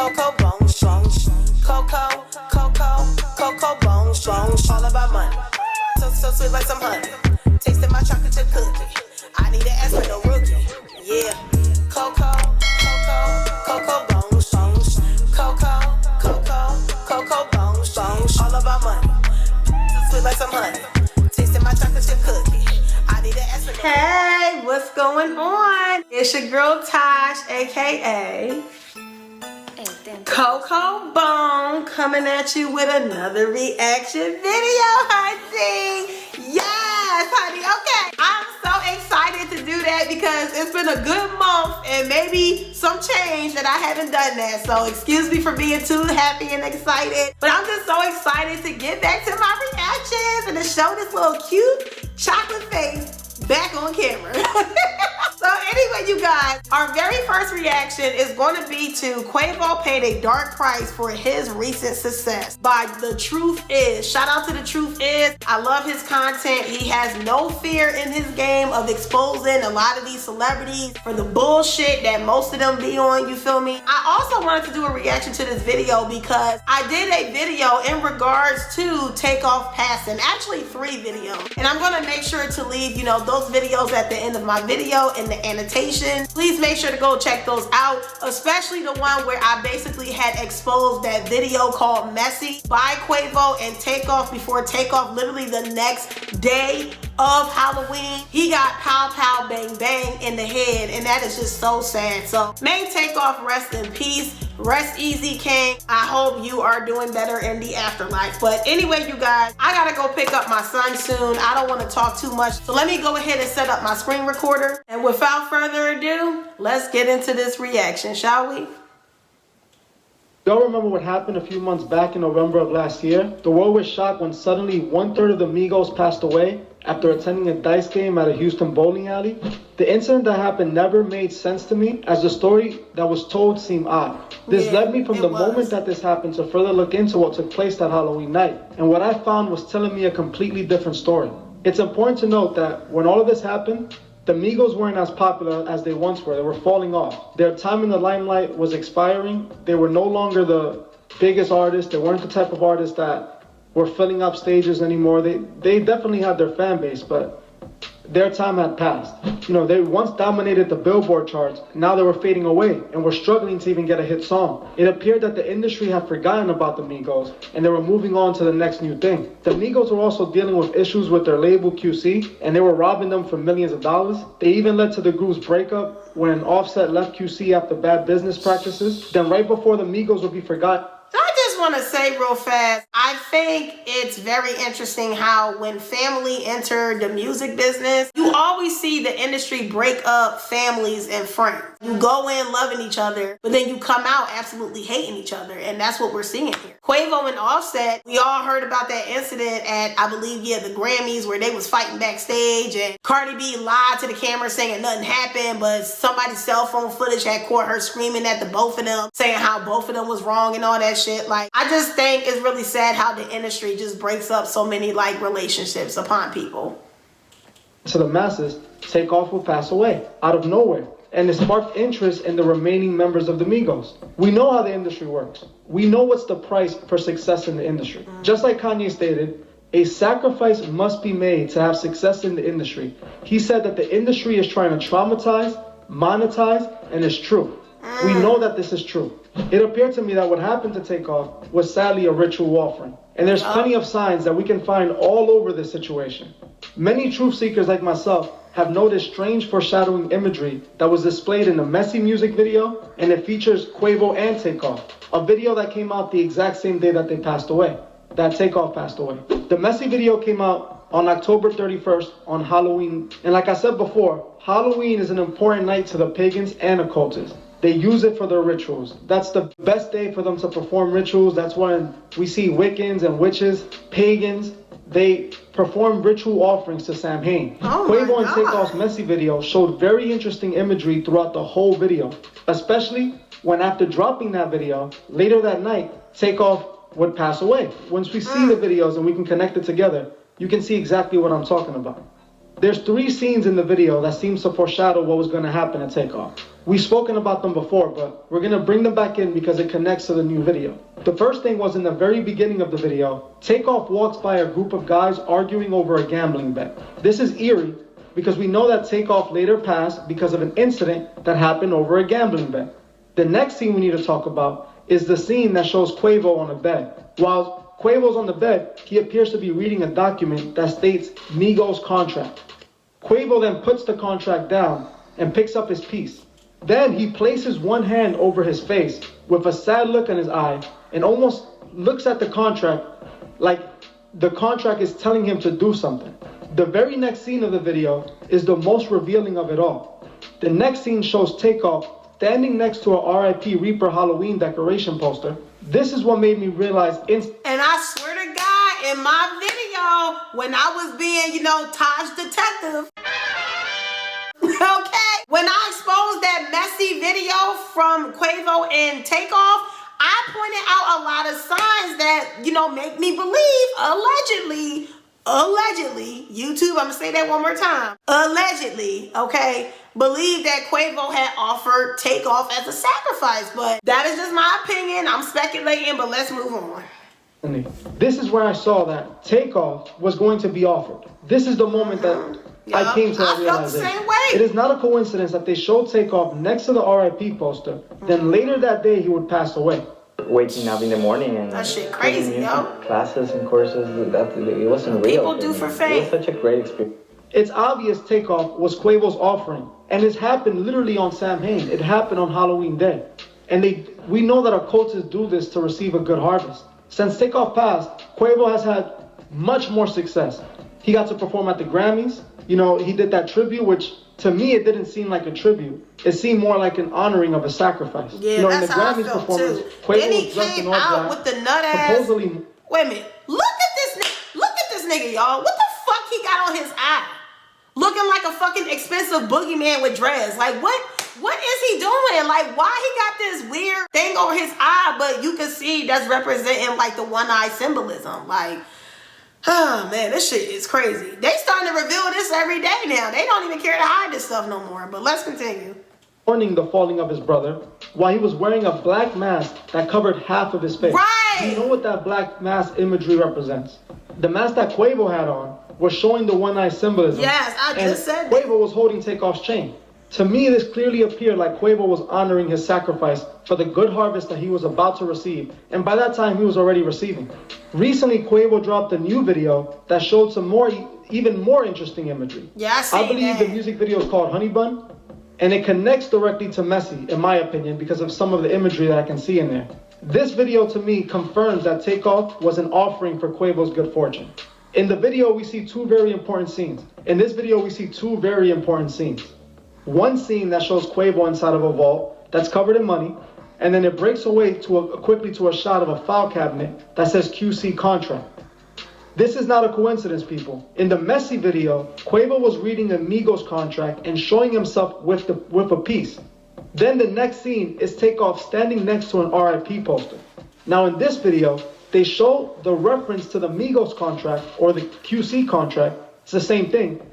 Cocoa bones, cocoa, cocoa bones, all about money. So sweet like some honey. Tasting my chocolate chip cookie. I need an S for no rookie. Yeah. Cocoa bones, cocoa bones, all about money. So sweet like some honey. Tasting my chocolate chip cookie. I need an S for no rookie. Hey, what's going on? It's your girl Tosh, aka Cocoa Bone, coming at you with another reaction video, honey. Yes, honey. Okay, I'm so excited to do that because it's been a good month and maybe some change that I haven't done that. So excuse me for being too happy and excited, but I'm just so excited to get back to my reactions and to show this little cute chocolate face back on camera. So anyway, you guys, our very first reaction is going to be to Quavo paid a dark price for his recent success by The Truth Is. Shout out to The Truth Is. I love his content. He has no fear in his game of exposing a lot of these celebrities for the bullshit that most of them be on, you feel me? I also wanted to do a reaction to this video because I did a video in regards to Takeoff passing, actually 3 videos. And I'm gonna make sure to leave, you know, those videos at the end of my video in the annotation. Please make sure to go check those out, especially the one where I basically had exposed that video called Messy by Quavo and Takeoff before Takeoff, literally the next day of Halloween. He got pow pow bang bang in the head, and that is just so sad. So may Takeoff rest in peace. Rest easy, King. I hope you are doing better in the afterlife. But anyway, you guys, I gotta go pick up my son soon. I don't want to talk too much, so let me go ahead and set up my screen recorder. And without further ado, let's get into this reaction, shall we? Y'all remember what happened a few months back in November of last year? The world was shocked when suddenly 1/3 of the Migos passed away after attending a dice game at a Houston bowling alley. The incident that happened never made sense to me, as the story that was told seemed odd. This led me from the moment that this happened to further look into what took place that Halloween night, and what I found was telling me a completely different story. It's important to note that when all of this happened, the Migos weren't as popular as they once were. They were falling off. Their time in the limelight was expiring. They were no longer the biggest artists. They weren't the type of artists that were filling up stages anymore. They definitely had their fan base, but their time had passed. You know, they once dominated the Billboard charts. Now they were fading away and were struggling to even get a hit song. It appeared that the industry had forgotten about the Migos and they were moving on to the next new thing. The Migos were also dealing with issues with their label QC, and they were robbing them for millions of dollars. They even led to the group's breakup when Offset left QC after bad business practices. Then right before the Migos would be forgotten, I just want to say real fast, I think it's very interesting how when family entered the music business, you always see the industry break up families and friends. You go in loving each other, but then you come out absolutely hating each other, and that's what we're seeing here. Quavo and Offset, we all heard about that incident at, I believe, the Grammys, where they was fighting backstage, and Cardi B lied to the camera saying nothing happened, but somebody's cell phone footage had caught her screaming at the both of them, saying how both of them was wrong and all that shit. Like, I just think it's really sad how the industry just breaks up so many like relationships upon people. to the masses, Takeoff would pass away out of nowhere, and it sparked interest in the remaining members of the Migos. We know how the industry works. We know what's the price for success in the industry. Just like Kanye stated, a sacrifice must be made to have success in the industry. He said that the industry is trying to traumatize, monetize, and it's true. We know that this is true. It appeared to me that what happened to Takeoff was sadly a ritual offering. And there's plenty of signs that we can find all over this situation. Many truth seekers like myself have noticed strange foreshadowing imagery that was displayed in the Messy music video, and it features Quavo and Takeoff, a video that came out the exact same day that they passed away, that Takeoff passed away. The Messy video came out on October 31st on Halloween, and like I said before, Halloween is an important night to the pagans and occultists. They use it for their rituals. That's the best day for them to perform rituals. That's when we see Wiccans and witches, pagans, they perform ritual offerings to Samhain. Quavo and Takeoff's Messy video showed very interesting imagery throughout the whole video, especially when after dropping that video, later that night, Takeoff would pass away. Once we see the videos and we can connect it together, you can see exactly what I'm talking about. There's 3 scenes in the video that seems to foreshadow what was going to happen at takeoff. We've spoken about them before, but we're going to bring them back in because it connects to the new video. The first thing was in the very beginning of the video, Takeoff walks by a group of guys arguing over a gambling bet. This is eerie because we know that Takeoff later passed because of an incident that happened over a gambling bet. The next scene we need to talk about is the scene that shows Quavo on a bed. While Quavo's on the bed, he appears to be reading a document that states Migos contract. Quavo then puts the contract down and picks up his piece. Then he places one hand over his face with a sad look in his eye and almost looks at the contract like the contract is telling him to do something. The very next scene of the video is the most revealing of it all. The next scene shows Takeoff standing next to a RIP Reaper Halloween decoration poster. This is what made me realize And I swear to God, in my video, when I was being, Taj Detective, okay? When I exposed that messy video from Quavo and Takeoff, I pointed out a lot of signs that, make me believe, allegedly, YouTube, I'm gonna say that one more time, allegedly, okay, believe that Quavo had offered Takeoff as a sacrifice, but that is just my opinion. I'm speculating, but let's move on. This is where I saw that Takeoff was going to be offered. This is the moment that I came to that realization. I felt the same way. It is not a coincidence that they showed Takeoff next to the RIP poster. Then later that day, he would pass away. Waking up in the morning and that shit crazy, yo. Classes and courses, it wasn't real. People do for fame. It was such a great experience. It's obvious Takeoff was Quavo's offering, and it's happened literally on Samhain. It happened on Halloween Day, and we know that our cultists do this to receive a good harvest. Since Takeoff passed, Quavo has had much more success. He got to perform at the Grammys. He did that tribute, which to me it didn't seem like a tribute. It seemed more like an honoring of a sacrifice. Yeah, that's in the how Grammys I felt performance, too. Quavo Then he was dressed came in all out black, with the nut ass. supposedly. Wait a minute. Look at this nigga, y'all. What the fuck he got on his eye? Looking like a fucking expensive boogeyman with dreads. Like, what is he doing? Like, why he got this weird thing over his eye, but you can see that's representing like the one-eye symbolism. Like, oh man, this shit is crazy. They starting to reveal this every day now. They don't even care to hide this stuff no more. But let's continue. Mourning the falling of his brother, while he was wearing a black mask that covered half of his face. Right! You know what that black mask imagery represents? The mask that Quavo had on was showing the one-eye symbolism. Yes, I just said that. Quavo was holding Takeoff's chain. To me, this clearly appeared like Quavo was honoring his sacrifice for the good harvest that he was about to receive, and by that time he was already receiving. Recently, Quavo dropped a new video that showed some even more interesting imagery. Yeah, I believe the music video is called Honey Bun, and it connects directly to Messi, in my opinion, because of some of the imagery that I can see in there. This video, to me, confirms that Takeoff was an offering for Quavo's good fortune. In the video, we see 2 very important scenes. In this video, we see 2 very important scenes. One scene that shows Quavo inside of a vault that's covered in money, and then it breaks away quickly to a shot of a file cabinet that says QC contract. This is not a coincidence, people. In the Messi video, Quavo was reading a Migos contract and showing himself with a piece. Then the next scene is Takeoff standing next to an RIP poster. Now in this video, they show the reference to the Migos contract or the QC contract. It's the same thing.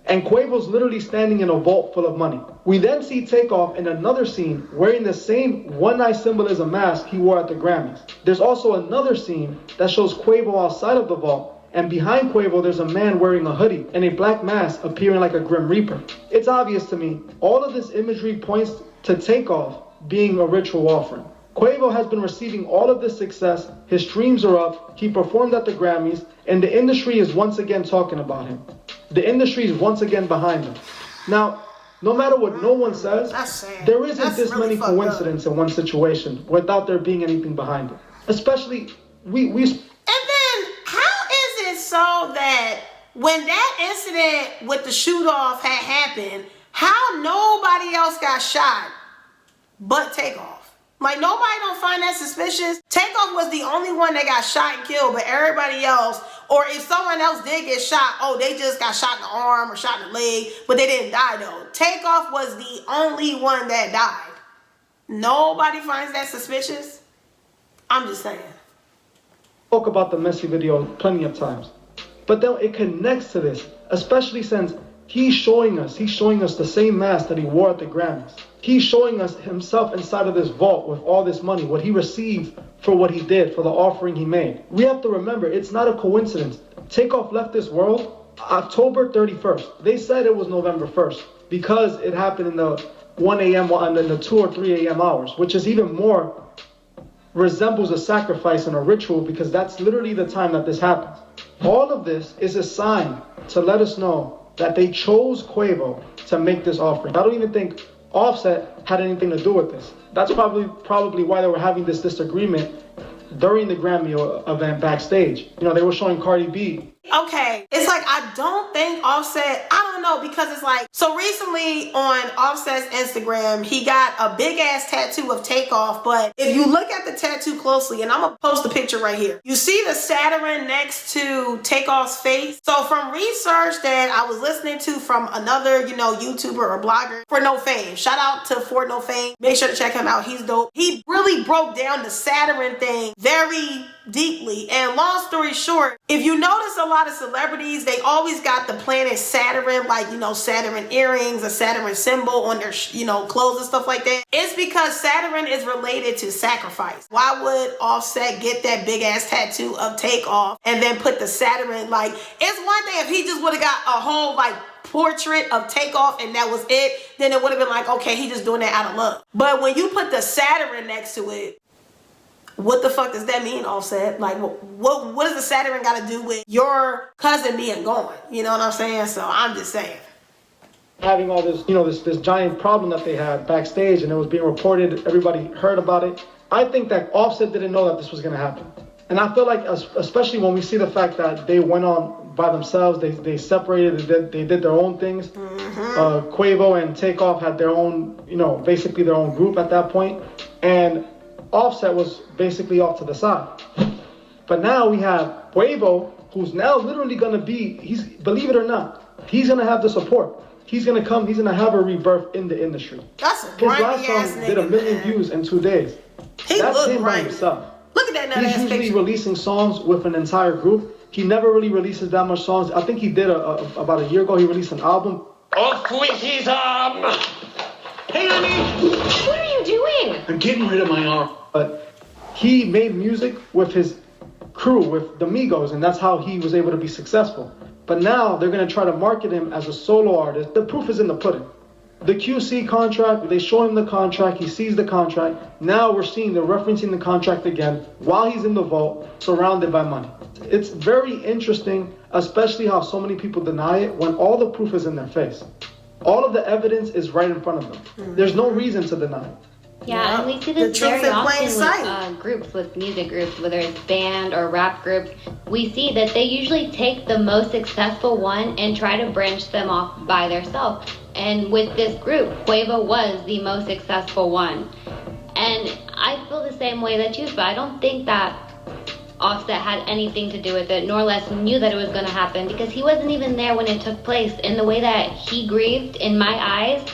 And Quavo's literally standing in a vault full of money. We then see Takeoff in another scene wearing the same one-eye symbolism mask he wore at the Grammys. There's also another scene that shows Quavo outside of the vault, and behind Quavo there's a man wearing a hoodie and a black mask appearing like a Grim Reaper. It's obvious to me, all of this imagery points to Takeoff being a ritual offering. Quavo has been receiving all of this success, his streams are up, he performed at the Grammys, and the industry is once again talking about him. The industry is once again behind him. Now, no matter what no one says, there isn't this many coincidences in one situation without there being anything behind it. Especially, we. And then, how is it so that when that incident with the shoot-off had happened, how nobody else got shot but Takeoff? Like, nobody don't find that suspicious. Takeoff was the only one that got shot and killed, but everybody else, or if someone else did get shot, oh, they just got shot in the arm or shot in the leg, but they didn't die though. Takeoff was the only one that died. Nobody finds that suspicious. I'm just saying. Spoke about the Messi video plenty of times, but then it connects to this, especially since He's showing us the same mask that he wore at the Grammys. He's showing us himself inside of this vault with all this money, what he received for what he did, for the offering he made. We have to remember, it's not a coincidence. Takeoff left this world October 31st. They said it was November 1st because it happened in the 1 a.m. and in the 2 or 3 a.m. hours, which is even more resembles a sacrifice and a ritual because that's literally the time that this happens. All of this is a sign to let us know that they chose Quavo to make this offering. I don't even think Offset had anything to do with this. That's probably why they were having this disagreement during the Grammy event backstage. You know, they were showing Cardi B. Okay, it's like, I don't think Offset, I don't know, because it's like, so recently on Offset's Instagram, he got a big ass tattoo of Takeoff, but if you look at the tattoo closely, and I'm gonna post the picture right here, you see the Saturn next to Takeoff's face. So from research that I was listening to from another, you know, YouTuber or blogger, For No Fame, shout out to For No Fame, make sure to check him out, he's dope. He really broke down the Saturn thing very deeply, and long story short, if you notice a lot of celebrities, they always got the planet Saturn, like, you know, Saturn earrings, a Saturn symbol on their, you know, clothes and stuff like that. It's because Saturn is related to sacrifice. Why would Offset get that big ass tattoo of Takeoff and then put the Saturn, like, it's one thing if he just would have got a whole, like, portrait of Takeoff and that was it, then it would have been like, okay, he just doing that out of love. But when you put the Saturn next to it, what the fuck does that mean, Offset? Like, what does the Saturn got to do with your cousin being gone? You know what I'm saying? So I'm just saying. Having all this, you know, this giant problem that they had backstage, and it was being reported, everybody heard about it. I think that Offset didn't know that this was going to happen. And I feel like, especially when we see the fact that they went on by themselves, they separated, they did their own things. Quavo and Takeoff had their own, you know, basically their own group at that point. And Offset was basically off to the side. But now we have Quavo, who's now literally going to be, believe it or not, he's going to have the support. He's going to come, he's going to have a rebirth in the industry. That's a His last song did 1 million views in 2 days. That's him by himself. Look at that nut ass He's usually picture. releasing songs with an entire group. He never really releases that much songs. I think he did about a year ago, he released an album. Off with his arm! Hey, honey! What are you doing? I'm getting rid of my arm. But he made music with his crew, with the Migos, and that's how he was able to be successful. But now they're going to try to market him as a solo artist. The proof is in the pudding. The QC contract, they show him the contract, he sees the contract. Now they're referencing the contract again while he's in the vault, surrounded by money. It's very interesting, especially how so many people deny it when all the proof is in their face. All of the evidence is right in front of them. There's no reason to deny it. Yeah, and we see this very often with groups, with music groups, whether it's band or rap groups. We see that they usually take the most successful one and try to branch them off by themselves. And with this group, Quavo was the most successful one. And I feel the same way that you feel. I don't think that Offset had anything to do with it, nor less knew that it was going to happen, because he wasn't even there when it took place. And the way that he grieved, in my eyes,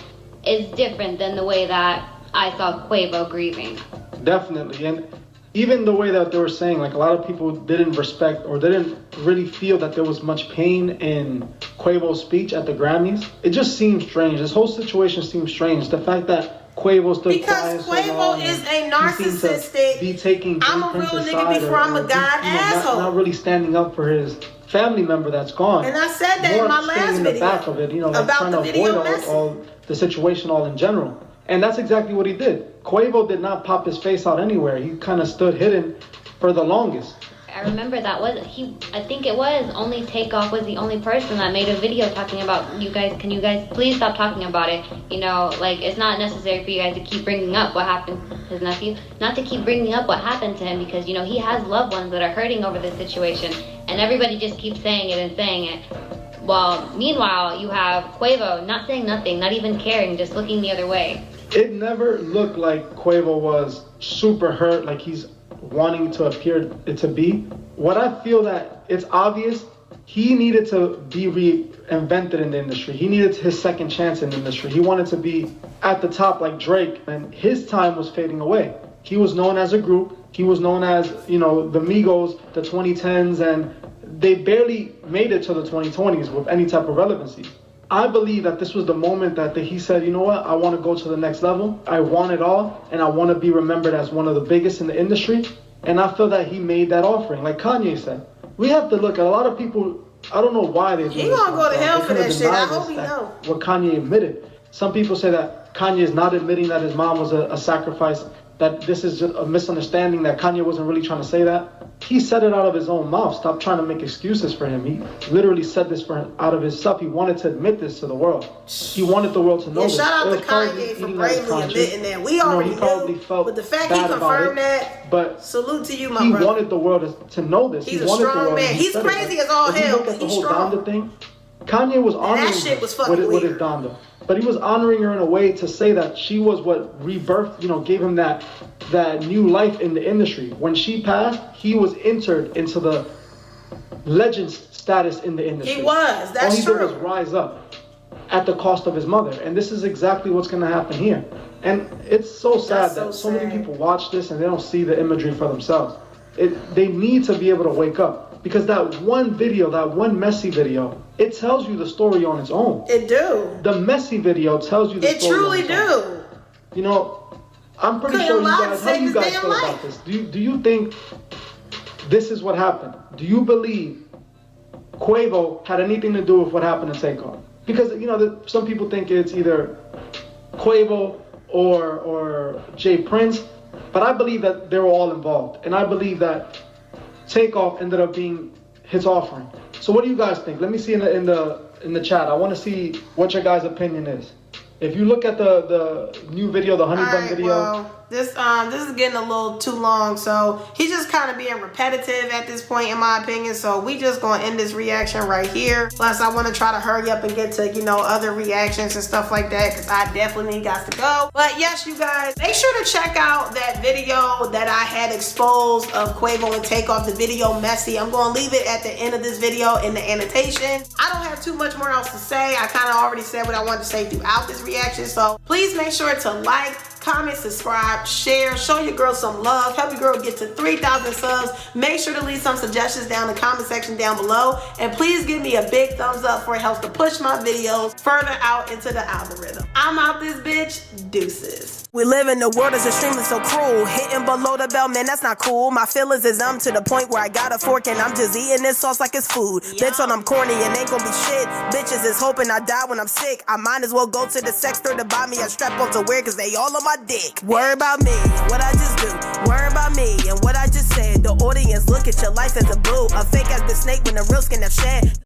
is different than the way that I saw Quavo grieving. Definitely. And even the way that they were saying, like, a lot of people didn't respect or didn't really feel that there was much pain in Quavo's speech at the Grammys. It just seems strange. This whole situation seems strange. The fact that Quavo stood quiet so long. Because Quavo is a narcissistic, be taking I'm a real nigga before I'm a god asshole. Not really standing up for his family member that's gone. And I said that in my last in video. the back of it, you know, like about trying the to video avoid all the situation all in general. And that's exactly what he did. Quavo did not pop his face out anywhere. He kind of stood hidden for the longest. I remember that I think it was only Takeoff was the only person that made a video talking about, you guys, can you guys please stop talking about it? You know, like, it's not necessary for you guys to keep bringing up what happened to his nephew. Not to keep bringing up what happened to him, because, you know, he has loved ones that are hurting over this situation. And everybody just keeps saying it and saying it. Well, meanwhile, you have Quavo not saying nothing, not even caring, just looking the other way. It never looked like Quavo was super hurt, like he's wanting to appear to be. What I feel that it's obvious, he needed to be reinvented in the industry. He needed his second chance in the industry. He wanted to be at the top like Drake, and his time was fading away. He was known as a group. He was known as, you know, the Migos, the 2010s, and they barely made it to the 2020s with any type of relevancy. I believe that this was the moment that he said, you know what, I want to go to the next level. I want it all, and I want to be remembered as one of the biggest in the industry. And I feel that he made that offering. Like Kanye said, we have to look at a lot of people, I don't know why they're doing He gonna go to hell for that shit. I hope he know. What Kanye admitted. Some people say that Kanye is not admitting that his mom was a sacrifice, that this is just a misunderstanding, that Kanye wasn't really trying to say that. He said it out of his own mouth. Stop trying to make excuses for him. He literally said this out of his stuff. He wanted to admit this to the world. He wanted the world to know this. Shout out to Kanye for bravely admitting that. We already knew, but the fact he confirmed that, but salute to you, my brother. He wanted the world to know this. He's a strong man. He's crazy as all hell, but he's strong. Donda thing, Kanye was honoring her with his Donda. But he was honoring her in a way to say that she was what rebirthed, gave him that new life in the industry. When she passed, he was entered into the legend status in the industry. He was, that's true. All he did was rise up at the cost of his mother. And this is exactly what's going to happen here. And it's so sad that so many people watch this and they don't see the imagery for themselves. They need to be able to wake up. Because that one video, that one messy video, it tells you the story on its own. It do. The messy video tells you the story. It truly do. I'm pretty sure you guys, how do you guys feel about this? Do you think this is what happened? Do you believe Quavo had anything to do with what happened in Takeoff? Because, some people think it's either Quavo or Jay Prince, but I believe that they were all involved. And I believe that Takeoff ended up being his offering. So what do you guys think? Let me see in the chat. I want to see what your guys' opinion is. If you look at the new video, the Honey Bun video. Well, this is getting a little too long, so he's just kind of being repetitive at this point, in my opinion. So we just gonna end this reaction right here. Plus, I want to try to hurry up and get to other reactions and stuff like that, because I definitely got to go. But yes, you guys, make sure to check out that video that I had exposed of Quavo and Takeoff, the video Messy. I'm gonna leave it at the end of this video in the annotation. I don't have too much more else to say. I kind of already said what I wanted to say throughout this reaction. So please make sure to like, comment, subscribe, share, show your girl some love, help your girl get to 3,000 subs. Make sure to leave some suggestions down in the comment section down below, and please give me a big thumbs up, for it helps to push my videos further out into the algorithm. I'm out this bitch. Deuces. We live in the world that's extremely so cruel. Hitting below the belt, man, that's not cool. My feelings is numb to the point where I got a fork and I'm just eating this sauce like it's food. Bitch, when I'm corny and ain't gonna be shit. Bitches is hoping I die when I'm sick. I might as well go to the sex store to buy me a strap on to wear, cause they all on my dick. Worry about me and what I just do. Worry about me and what I just said. The audience look at your life as a boo. A fake ass bitch snake when the real skin have shed.